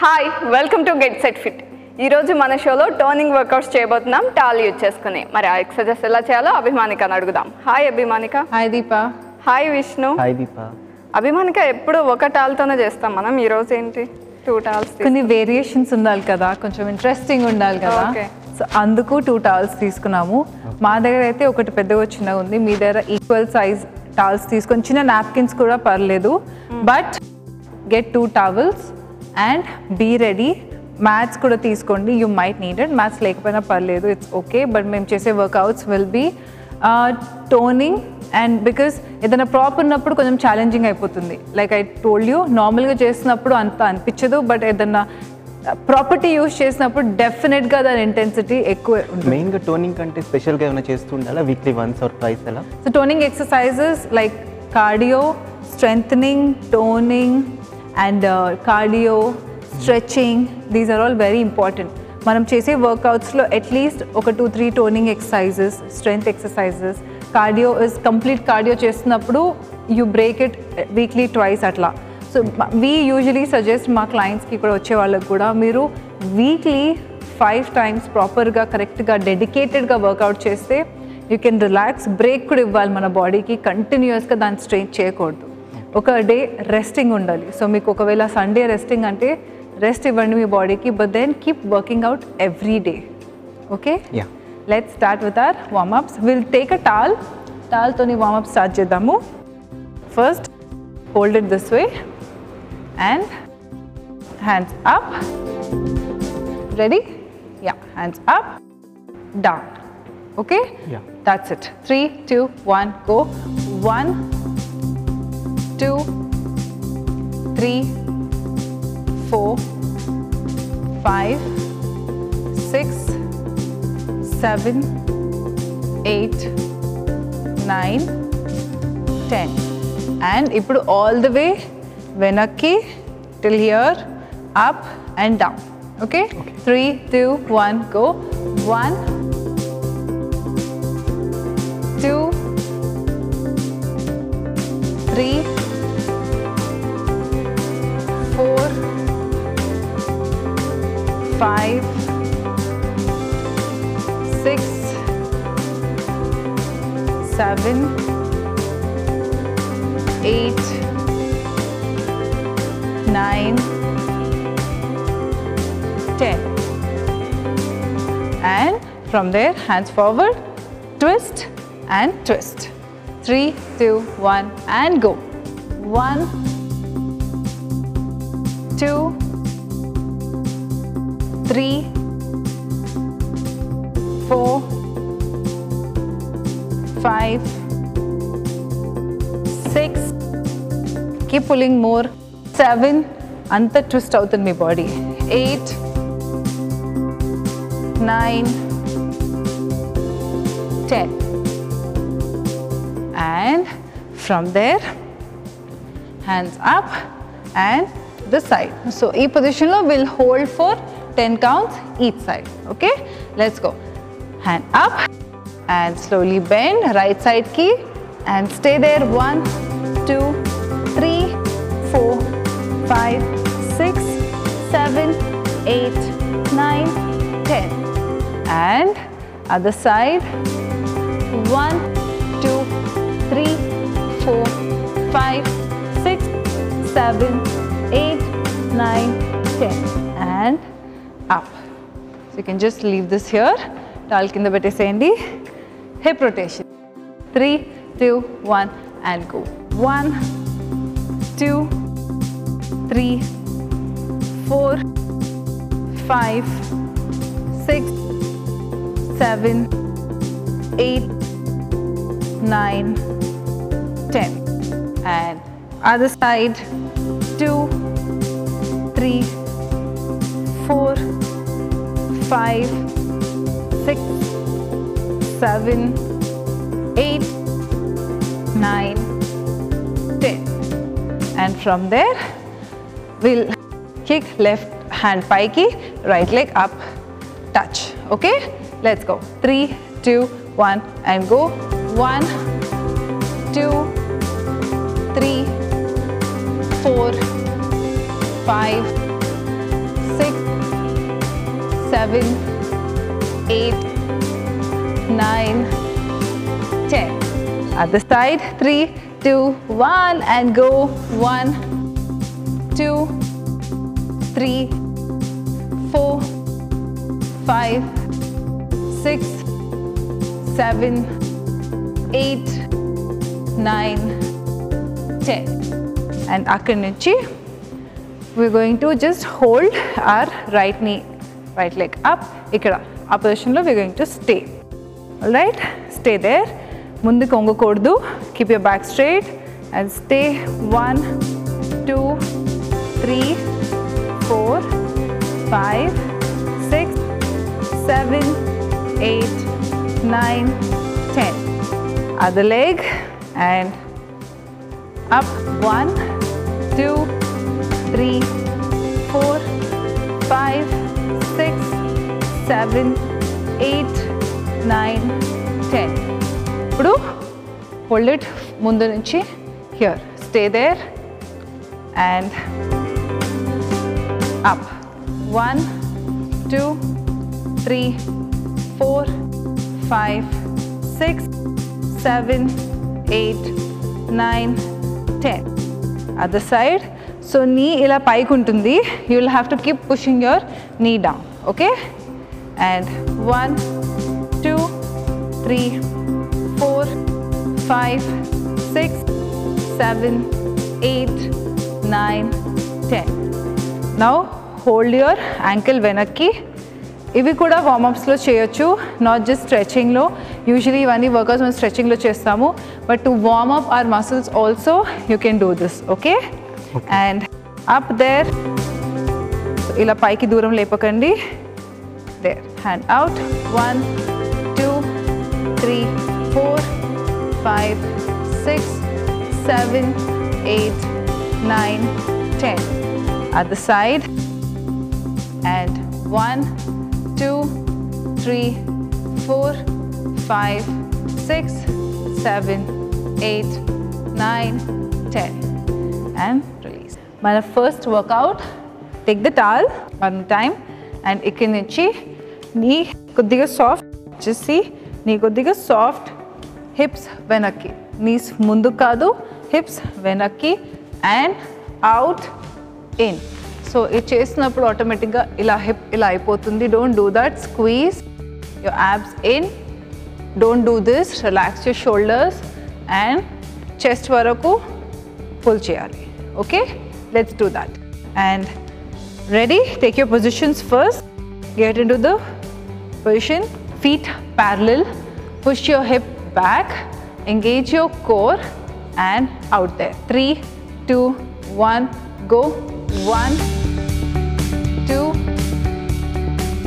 Hi welcome to get set fit. ఈరోజు మన షోలో టోనింగ్ వర్కౌట్స్ చేయబోతున్నాం టాల్ యూజ్ చేసుకుని. మరి ఆ ఎక్సర్సైజెస్ ఎలా చేయాలో అభిమానికని అడుగుదాం. హాయ్ అభిమానిక. హాయ్ దీప. హాయ్ విష్ణు. హాయ్ దీప. అభిమానిక ఎప్పుడు ఒక టాల్తోనే చేస్తాం మనం, ఈరోజు ఏంటి 2 టాల్స్? కొన్ని వేరియేషన్స్ ఉండాలి కదా, కొంచెం ఇంట్రెస్టింగ్ ఉండాలి కదా, సో అందుకు 2 టాల్స్ తీసుకున్నాము. మా దగ్గర అయితే ఒకటి పెద్దగా చిన్నగా ఉంది, మీ దగ్గర ఈక్వల్ సైజ్ టాల్స్ తీసుకొని చిన్న నాప్కిన్స్ కూడా పర్లేదు. But get 2 towels and be ready. Maths కూడా తీసుకోండి, యూ మైట్ నీడెడ్. మ్యాథ్స్ లేకపోయినా పర్లేదు, ఇట్స్ ఓకే. బట్ మేము చేసే workouts will be toning and because ఏదైనా ప్రాప్ ఉన్నప్పుడు కొంచెం ఛాలెంజింగ్ అయిపోతుంది. లైక్ ఐ టోల్డ్ యూ, నార్మల్గా చేసినప్పుడు అంత అనిపించదు, బట్ ఏదన్నా ప్రాపర్టీ యూజ్ చేసినప్పుడు డెఫినెట్గా దాని ఇంటెన్సిటీ ఎక్కువ ఉంటుంది. మెయిన్గా టోనింగ్ కంటే స్పెషల్గా ఏమైనా చేస్తూ ఉండాలా, వీక్లీ వన్స్ ఆర్ ట్వైస్ అలా? So toning exercises like cardio, strengthening, toning and cardio, stretching, these are all very important. మనం చేసే వర్కౌట్స్లో అట్లీస్ట్ ఒక 2-3 toning exercises, strength exercises, cardio is complete cardio చేస్తున్నప్పుడు you break it weekly twice అట్లా. So we usually suggest మా క్లయింట్స్కి కూడా వచ్చే వాళ్ళకి కూడా మీరు వీక్లీ 5 times ప్రాపర్గా కరెక్ట్గా డెడికేటెడ్గా వర్కౌట్ చేస్తే యూ కెన్ రిలాక్స్. బ్రేక్ కూడా ఇవ్వాలి మన బాడీకి, కంటిన్యూస్గా దాన్ని స్ట్రెయిన్ చేయకూడదు. ఒక డే రెస్టింగ్ ఉండాలి. సో మీకు ఒకవేళ సండే రెస్టింగ్ అంటే రెస్ట్ ఇవ్వండి మీ బాడీకి, but then keep working out every day. Okay, let's start with our warmups. Will take a టాల్తోని వార్మప్ స్టార్ట్ చేద్దాము. First hold it this way and hands up. Ready? Yeah, hands up, down. Okay? Yeah. That's it. 3, 2, 1, go. 1, 2, 3, 4, 5, 6, 7, 8, 9, 10. And ఇప్పుడు all the way venaki till here, up and down. Okay? 3, 2, 1, go. 1, 2, 3, 4, 5, 6, 7, 8, 9, 10. And from there, hands forward, twist and twist. 3, 2, 1 and go. 1, 2, 3, 4, 5, 6. Keep pulling more. 7, anta twist avutundi mi body. 8, 9, 10. And from there, hands up and this side. So ee position lo we'll hold for 10 counts each side. Okay, let's go. Hand up and slowly bend right side ki and stay there. 1, 2, 3, 4, 5, 6, 7, 8, 9, 10. And other side. 1, 2, 3, 4, 5, 6, 7, 8, 9, 10. And up. So you can just leave this here. Taal kinda betteseyandi. Hip rotation. 3, 2, 1 and go. 1, 2, 3, 4, 5, 6, 7, 8, 9, 10. And other side. 2, 3, 4, 5, 6, 7, 8, 9, 10. And from there, we'll kick left hand paiki, right leg up, touch. Okay? Let's go. 3, 2, 1 and go. 1, 2, 3, 4, 5, 6, 7, 8, 9, 10. Other side, 3, 2, 1 and go. 1, 2, 3, 4, 5, 6, 7, 8, 9, 10. And akkadi nunchi we're going to just hold our right knee, right leg up. Ikkada ఆ పొజిషన్లో we're going to stay. All right, stay there. ముందుకు వంగకూడదు. Keep your back straight and stay. 1, 2, 3, 4, 5, 6, 7, 8, 9, 10. Other leg and up. 1, 2, 3, 4, 5, 6, 7, 8, 9, 10. ఇప్పుడు hold it ముందు నుంచి here. Stay there and up. 1, 2, 3, 4, 5, 6, 7, 8, 9, 10. Other side. So knee ila paiki untundi. You will have to keep pushing your knee down. Okay? And 1, 2, 3, 4, 5, 6, 7, 8, 9, 10. Now hold your ankle venakki. ఇవి కూడా వార్మప్స్లో చేయొచ్చు, not just స్ట్రెచింగ్లో. Usually ఇవన్నీ workouts మనం స్ట్రెచింగ్లో చేస్తాము, but to warm up our muscles also you can do this. Okay, and up there. ఇలా పైకి దూరం లేపకండి. There, hand out. 1, 2, 3, 4, 5, 6, 7, 8, 9, 10. Other side. And 1, 2, 3, 4, 5, 6, 7, 8, 9, 10. And release. My first workout. Take the towel one time and ikkadi nunchi knee koddiga soft. Just see, knee koddiga soft. Hips venakki. Knees mundu kaadu, hips venakki and out, in. So it చేసినప్పుడు ఆటోమేటిక్గా ఇలా hip ఇలా అయిపోతుంది. Don't do that. Squeeze your abs in. Don't do this. Relax your shoulders and chest వరకు pull చేయాలి. Okay, let's do that. And ready, take your positions first. Get in to the position. Feet parallel. Push your hip back. Engage your core and out there. 3, 2, 1, go. 1, 2,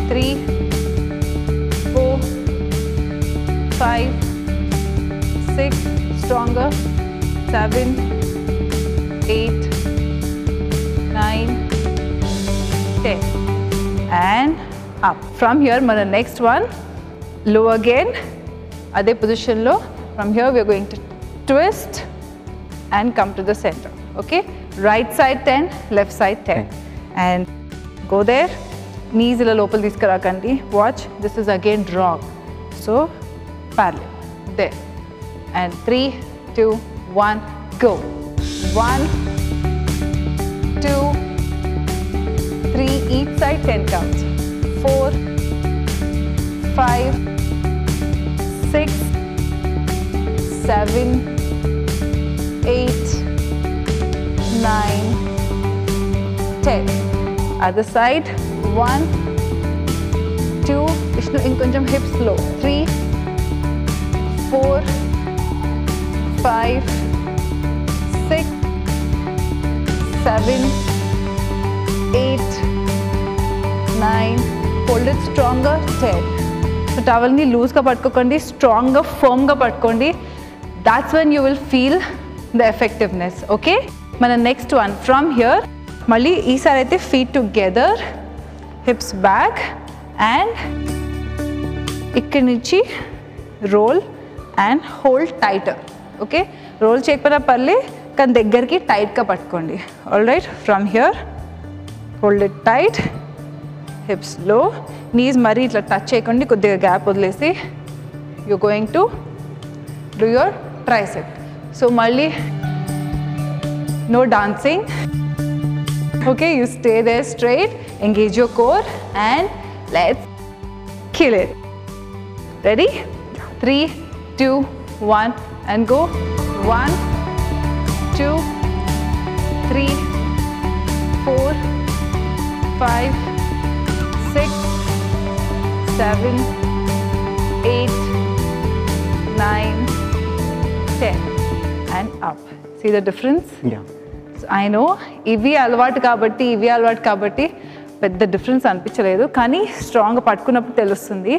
3, 4, 5, 6, stronger, 7, 8, 9, 10. And up. From here, mana next one, low again. Ade position low. From here, we are going to twist and come to the center. Okay, right side 10, left side 10. And go there. Knees ila lopal తీసుకురాకండి. Watch, this is again wrong. So parallel there. And 3, 2, 1, go. 1, 2, 3, each side 10 counts. 4, 5, 6, 7, 8, 9, 10. Other side. 1, 2, Vishnu inkoncham hips low. 3, 4, 5, 6, 7, 8, 9. Hold it stronger. 10. So towel ni loose ga pattukandi, strong ga, firm ga pattukondi. That's when you will feel the effectiveness. Okay, mana next one. From here malli ee side aithe feet together, hips back and ikkadi nunchi roll and hold tighter. Okay, roll cheyapana parle kan దగ్గరికి tight ga pattukondi. All right, from here hold it tight hips low, knees mari itla touch cheyakandi, koddiga gap వదిలేసి you're going to do your tricep. So malli no dancing. Okay, you stay there straight, engage your core and let's kill it. Ready? 3, 2, 1 and go. 1, 2, 3, 4, 5, 6, 7, 8, 9, 10 and up. See the difference? Yeah. So I know ఇవి అలవాటు కాబట్టి పెద్ద difference అనిపించలేదు, కానీ స్ట్రాంగ్గా పట్టుకున్నప్పుడు తెలుస్తుంది.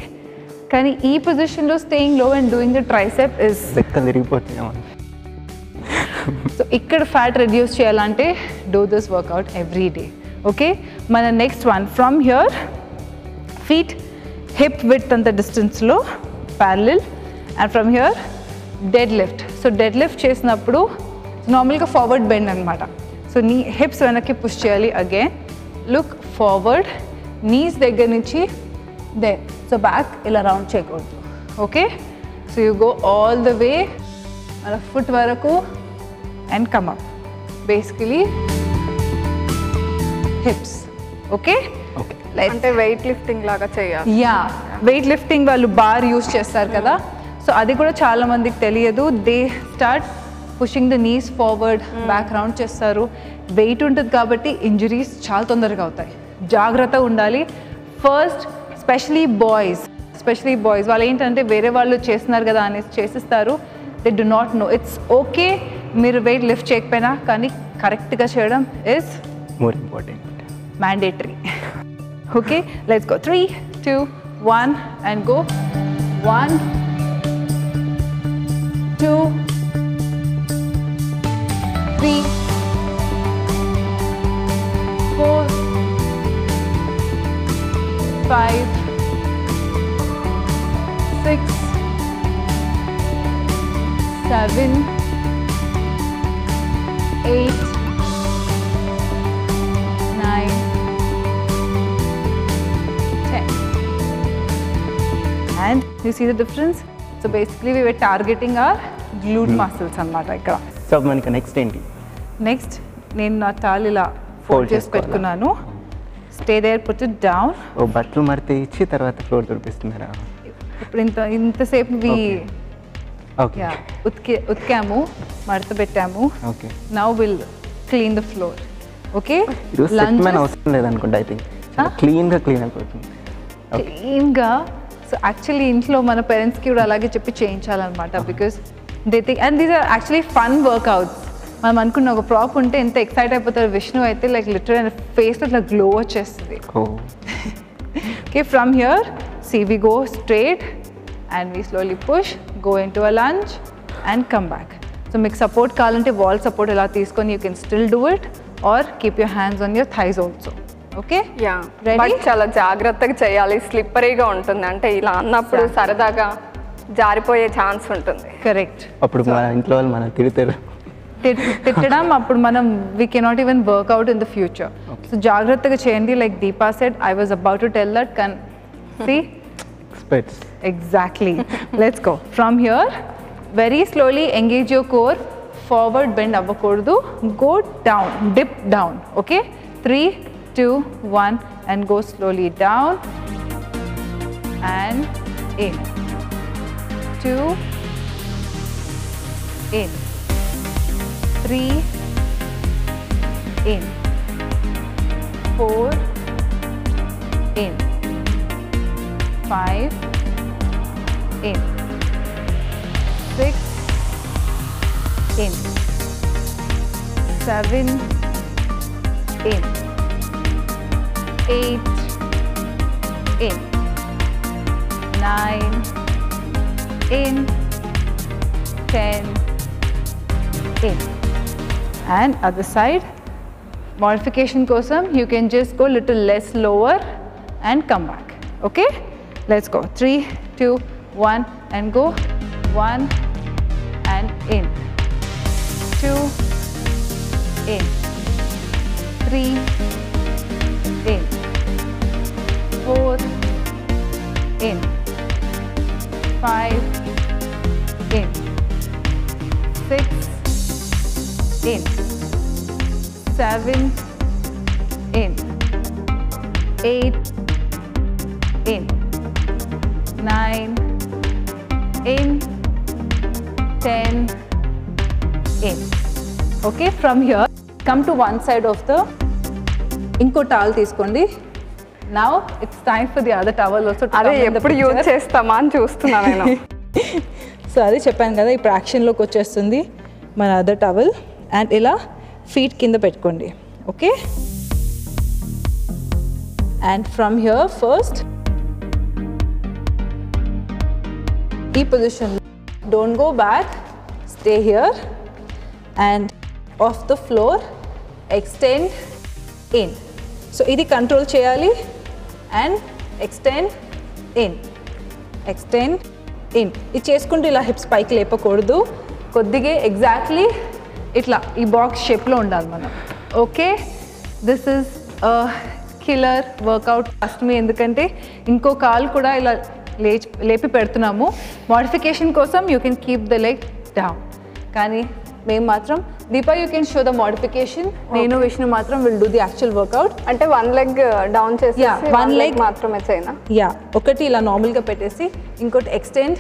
కానీ ఈ పొజిషన్లో staying low and doing the tricep is లెక్కలు తిరిగిపోతున్నాయి. సో ఇక్కడ ఫ్యాట్ రెడ్యూస్ చేయాలంటే do this workout every day. Okay, మన next one from here feet hip with అంత డిస్టెన్స్లో parallel and from here dead lift. So dead lift చేసినప్పుడు నార్మల్గా forward bend అనమాట. సో నీ హిప్స్ వెనక్కి పుష్ చేయాలి. అగైన్ లుక్ ఫార్వర్డ్, నీస్ దగ్గర నుంచి దే, సో బ్యాక్ ఇలా రౌండ్ చేయకూడదు. Okay, so you go all the way మన ఫుట్ వరకు and come up. Basically hips. Okay, అంటే వెయిట్ లిఫ్టింగ్ లాగా చేయాలి. యా, వెయిట్ లిఫ్టింగ్ వాళ్ళు బార్ యూస్ చేస్తారు కదా, సో అది కూడా చాలా మందికి తెలియదు. They start pushing the knees forward, back round చేస్తారు. వెయిట్ ఉంటుంది కాబట్టి ఇంజరీస్ చాలా తొందరగా అవుతాయి. జాగ్రత్తగా ఉండాలి. ఫస్ట్ స్పెషలీ బాయ్స్ వాళ్ళు ఏంటంటే వేరే వాళ్ళు చేస్తున్నారు కదా అనేసి చేసిస్తారు. They do not know it's okay మీరు వెయిట్ లిఫ్ట్ చేయకపోయినా, కానీ కరెక్ట్గా చేయడం is more important, mandatory. Okay, let's go. 3, 2, 1 and go. 1, 2, 3, 4, 5, 6, 7, 8, 9, 10. And you see the difference? So basically we were targeting our glute muscles అన్నమాట ఇక్కడ. సో మనకి next ఏంటి? Next నేను నా తాళ్ళు ఇలా ఫోల్డ్ చేసి పెట్టుకున్నాను. Stay there, put it down. ఓ బట్టలు మడితే ఇచ్చి తర్వాత ఫ్లోర్ తుడిపిస్తున్నారా? ఇప్పుడు ఇంతసేపు ఓకే, ఉతికాము, మడత పెట్టాము. Okay, now will clean the floor. Okay, ఈరోజు సెట్ మ్యాన్ అవసరం లేదనుకుంటా. ఐ థింక్ క్లీన్గా క్లీన్ అయిపోతుంది. క్లీన్గా. సో యాక్చువల్లీ ఇంట్లో మన పేరెంట్స్కి కూడా అలాగే చెప్పి చేయించాలన్నమాట. Because they think, and these are actually fun workouts. మనం అనుకున్న ఒక ప్రాప్ ఉంటే ఎంత ఎక్సైట్ అయిపోతారు. విష్ణు అయితే లైక్ లిటరల్ ఫేస్ ఇట్లా గ్లో వచ్చేస్తుంది. Okay, from here see we go straight and we slowly push, go into a lunge and come back. So మీకు సపోర్ట్ కావాలంటే వాల్ సపోర్ట్ ఎలా తీసుకొని you can still do it or keep your hands on your thighs also. Okay, yeah, Ready? But చాలా జాగ్రత్తగా చేయాలి. స్లిప్పరీగా ఉంటుంది, అంటే ఇలా అన్నప్పుడు సరదాగా జారిపోయే ఛాన్స్ ఉంటుంది. కరెక్ట్. అప్పుడు మన ఇంట్లో వాళ్ళు మనం తిడతారు. తిట్టడం అప్పుడు మనం we cannot even work out in the future. So జాగ్రత్తగా చేయండి. Like Deepa said, I was about to tell that. See? Experts. Exactly. Let's go. From here, very slowly engage your core. Forward bend avvakodu. Go down, dip down. Okay? 3, 2, 1 and go slowly down and in. 2, in. 3, in. 4, in. 5, in. 6, in. 7, in. 8, in. 9, in. 10, in. And other side, modification kosam, you can just go little less lower and come back. Okay? Let's go. 3, 2, 1 and go. 1 and in. 2, in. 3, in. 5, in, 6, in, 7, in, 8, in, 9, in, 10, in. Okay, from here, come to one side of the inko towel తీసుకోండి. Now it's time for the other towel also to అదే come in the ఎప్పుడు use picture. చేస్తామా అని చూస్తున్నా నేను. So అది చెప్పాను కదా, ఇప్పుడు యాక్షన్లోకి వచ్చేస్తుంది మన అదర్ టవల్. అండ్ ఇలా ఫీట్ కింద పెట్టుకోండి. Okay, and from here first ఈ position, don't go back, stay here and off the floor extend in. So ఇది కంట్రోల్ చేయాలి. And extend in, extend in. ఇది చేసుకుంటూ ఇలా హిప్స్ పైకి లేపకూడదు, కొద్దిగా ఎగ్జాక్ట్లీ ఇట్లా ఈ బాక్స్ షేప్లో ఉండాలి మనం. Okay, this is killer workout. First మీ ఎందుకంటే ఇంకో కాలు కూడా ఇలా లేపి పెడుతున్నాము. మోడిఫికేషన్ కోసం you can keep the leg down, కానీ మేము మాత్రం Deepa you can show the modification. నేను విష్ణు మాత్రం will do the actual workout. అంటే వన్ లెగ్ డౌన్ చేసి one leg మాత్రమే చేయనా? యా, ఒకటి ఇలా నార్మల్గా పెట్టేసి ఇంకోటి extend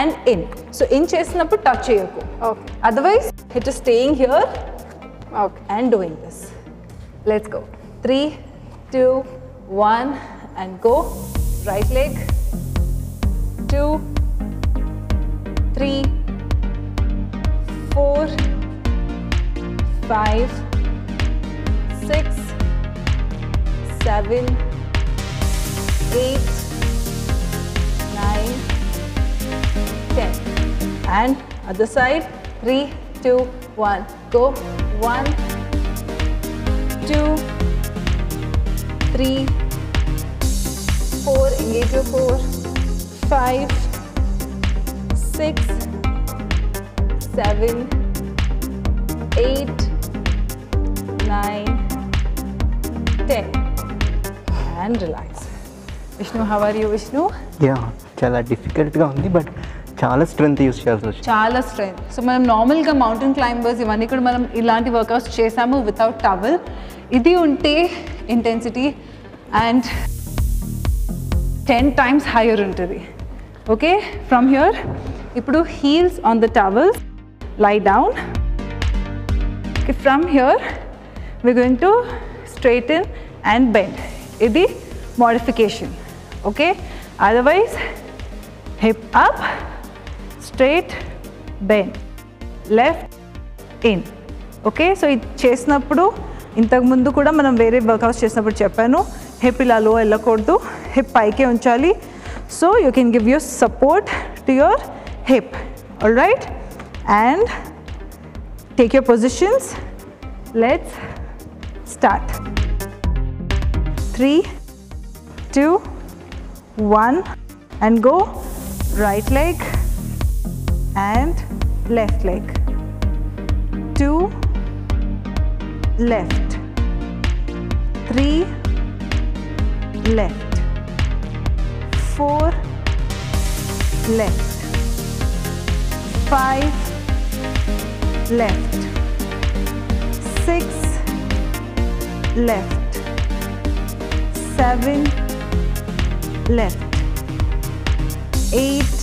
and in. So in చేసినప్పుడు టచ్ చేయకు. Okay, otherwise it is staying here okay. and doing this. Let's go. 3, 2, 1 and go. Right leg. 2, 3, 4, 5, 6, 7, 8, 9, 10. And other side. 3, 2, 1, go. 1, 2, 3, 4, engage your core. 5, 6, 7, 8, 9, 10. And relax. Vishnu, how are you, Vishnu? Yeah, చాలా డిఫికల్ట్గా ఉంది, but చాలా strength use చేయాల్సి వచ్చింది. చాలా strength. So మనం నార్మల్గా mountain climbers ఇవన్నీ కూడా మనం ఇలాంటి వర్కౌట్స్ చేసాము వితౌట్ టవల్. ఇది ఉంటే ఇంటెన్సిటీ అండ్ 10 times హైయర్ ఉంటుంది. ఓకే, ఫ్రమ్ హియర్ ఇప్పుడు heels on the towels, lie down. Okay, from here we going to straighten and bend. ఇది modification. Okay, otherwise hip up, straight, bend, left, in. Okay, so ఇది చేసినప్పుడు ఇంతకుముందు కూడా మనం వేరే workouts చేసినప్పుడు చెప్పాను, హిప్ ఇలా లో వెళ్ళకూడదు, హిప్ పైకే ఉంచాలి. So you can give your support to your hip. All right, and take your positions. Let's start. 3, 2, 1 and go. Right leg and left leg. 2, left, 3, left, 4, left, 5, left, 6, left, 7, left, 8,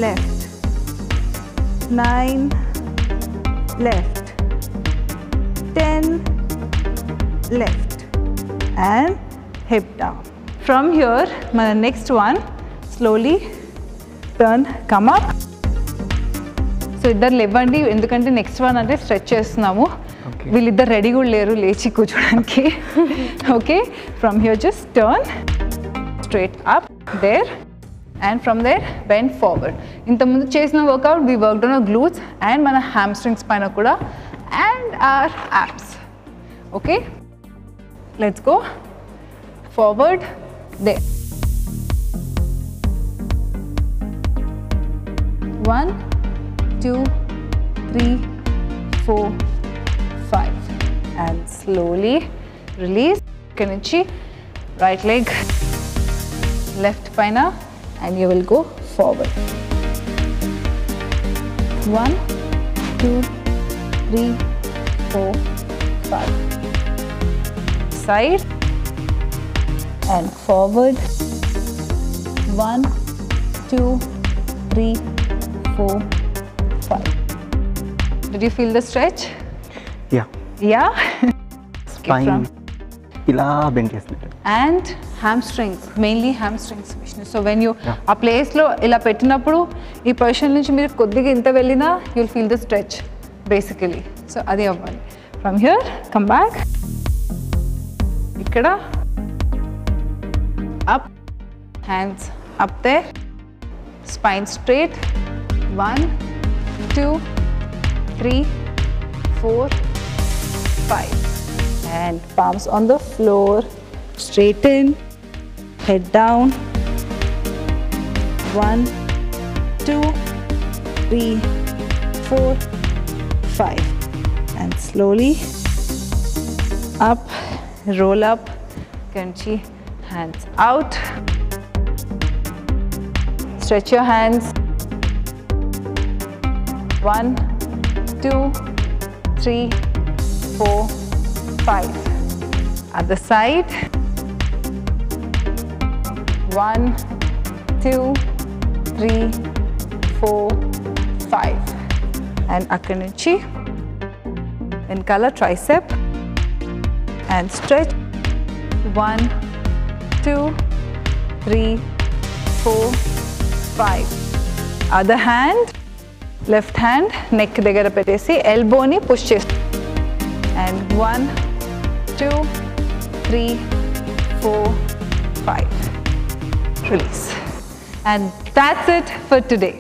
left, 9, left, 10, left, and hip down. From here, my next one, slowly turn, come up. So ఇద్దరు లేవండి, ఎందుకంటే next one అంటే stretch చేస్తున్నాము. వీళ్ళిద్దరు ready కూడా లేరు లేచి కూర్చోడానికి. Okay, from here just turn straight up there. And from there bend forward. ఇంతకుముందు చేసిన workout we worked on our glutes and మన hamstrings పైన కూడా and our abs. Okay, let's go forward there. 1, 2, 3, 4, 5 and slowly release. ఇక్కడ నుంచి right leg left పైన and you will go forward. 1, 2, 3, 4, 5. Side and forward. 1, 2, 3, 4, 5. Did you feel the stretch? Yeah Yeah. Spine ఇలా bend చేస్తున్నట్టు. And hamstrings, mainly hamstrings, Vishnu. So when you ఆ ప్లేస్లో ఇలా పెట్టినప్పుడు ఈ పొజిషన్ నుంచి మీరు కొద్దిగా ఇంత వెళ్ళినా you'll feel the stretch basically. So అది అవ్వాలి. From here, come back. ఇక్కడ up, hands up there, spine straight. 1, 2, 3, 4, 5. And palms on the floor, straighten, head down. 1, 2, 3, 4, 5. And slowly up, roll up, Kanchi, hands out. Stretch your hands. 1, 2, 3, 4, 5. Other side. 1, 2, 3, 4, 5. And akkadi nunchi venkala tricep and stretch. 1, 2, 3, 4, 5. Other hand, left hand neck దగ్గర పెట్టేసి elbow ని push చేస్తూ. And 1, 2, 3, 4, 5. Release. And that's it for today.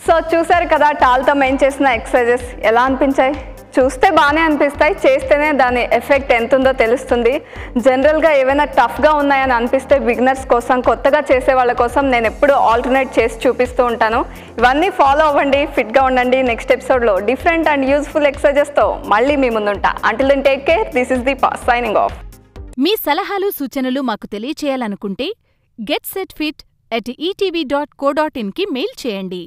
So చూసారు కదా టాల్తో మేము చేసిన exercises ఎలా అనిపించాయి? చూస్తే బాగానే అనిపిస్తాయి, చేస్తేనే దాని ఎఫెక్ట్ ఎంత ఉందో తెలుస్తుంది. జనరల్గా ఏవైనా టఫ్గా ఉన్నాయని అనిపిస్తే బిగినర్స్ కోసం, కొత్తగా చేసే వాళ్ళ కోసం నేను ఎప్పుడూ ఆల్టర్నేట్ చేసి చూపిస్తూ ఉంటాను. ఇవన్నీ ఫాలో అవ్వండి, ఫిట్గా ఉండండి. నెక్స్ట్ ఎపిసోడ్లో డిఫరెంట్ అండ్ యూస్ఫుల్ ఎక్సర్సైజెస్తో మళ్ళీ మీ ముందుంటా. Until then take care. This is Deepa signing off. మీ సలహాలు సూచనలు మాకు తెలియచేయాలనుకుంటే getsetfit@etv.co.in కి మెయిల్ చేయండి.